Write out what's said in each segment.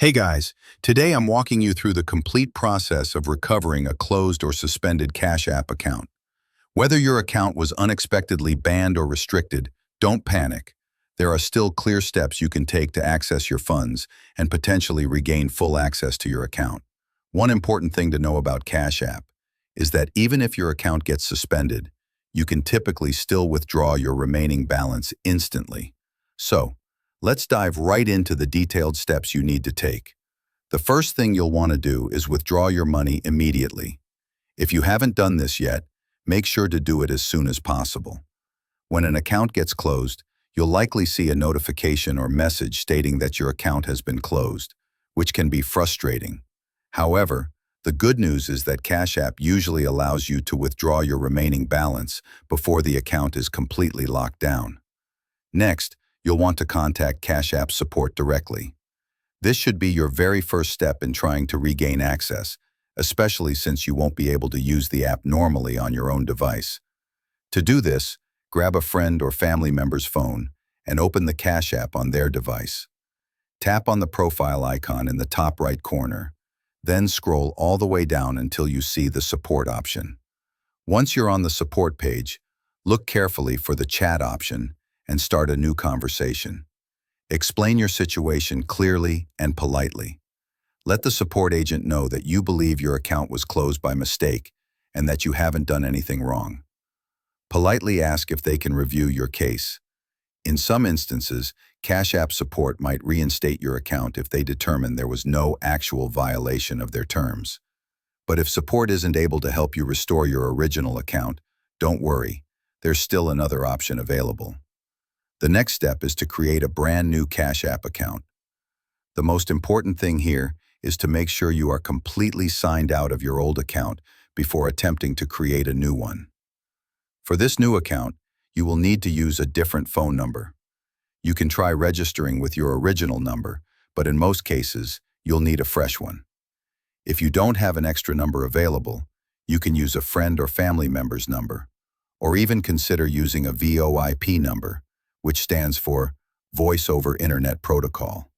Hey guys, today I'm walking you through the complete process of recovering a closed or suspended Cash App account. Whether your account was unexpectedly banned or restricted, don't panic. There are still clear steps you can take to access your funds and potentially regain full access to your account. One important thing to know about Cash App is that even if your account gets suspended, you can typically still withdraw your remaining balance instantly. So, let's dive right into the detailed steps you need to take. The first thing you'll want to do is withdraw your money immediately. If you haven't done this yet, make sure to do it as soon as possible. When an account gets closed, you'll likely see a notification or message stating that your account has been closed, which can be frustrating. However, the good news is that Cash App usually allows you to withdraw your remaining balance before the account is completely locked down. Next, you'll want to contact Cash App support directly. This should be your very first step in trying to regain access, especially since you won't be able to use the app normally on your own device. To do this, grab a friend or family member's phone and open the Cash App on their device. Tap on the profile icon in the top right corner, then scroll all the way down until you see the support option. Once you're on the support page, look carefully for the chat option and start a new conversation. Explain your situation clearly and politely. Let the support agent know that you believe your account was closed by mistake and that you haven't done anything wrong. Politely ask if they can review your case. In some instances, Cash App support might reinstate your account if they determine there was no actual violation of their terms. But if support isn't able to help you restore your original account, don't worry, there's still another option available. The next step is to create a brand new Cash App account. The most important thing here is to make sure you are completely signed out of your old account before attempting to create a new one. For this new account, you will need to use a different phone number. You can try registering with your original number, but in most cases, you'll need a fresh one. If you don't have an extra number available, you can use a friend or family member's number, or even consider using a VoIP number, which stands for Voice over Internet Protocol.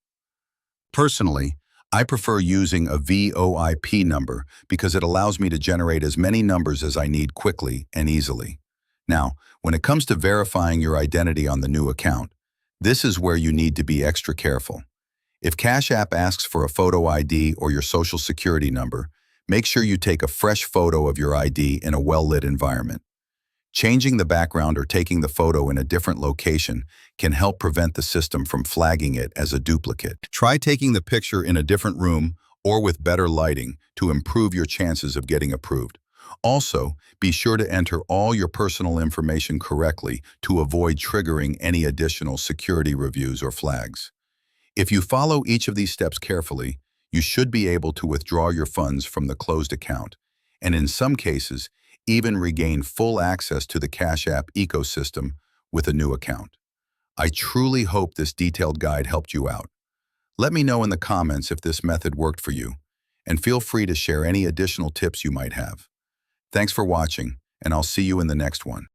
Personally, I prefer using a VoIP number because it allows me to generate as many numbers as I need quickly and easily. Now, when it comes to verifying your identity on the new account, this is where you need to be extra careful. If Cash App asks for a photo ID or your social security number, make sure you take a fresh photo of your ID in a well-lit environment. Changing the background or taking the photo in a different location can help prevent the system from flagging it as a duplicate. Try taking the picture in a different room or with better lighting to improve your chances of getting approved. Also, be sure to enter all your personal information correctly to avoid triggering any additional security reviews or flags. If you follow each of these steps carefully, you should be able to withdraw your funds from the closed account, and in some cases, even regain full access to the Cash App ecosystem with a new account. I truly hope this detailed guide helped you out. Let me know in the comments if this method worked for you, and feel free to share any additional tips you might have. Thanks for watching, and I'll see you in the next one.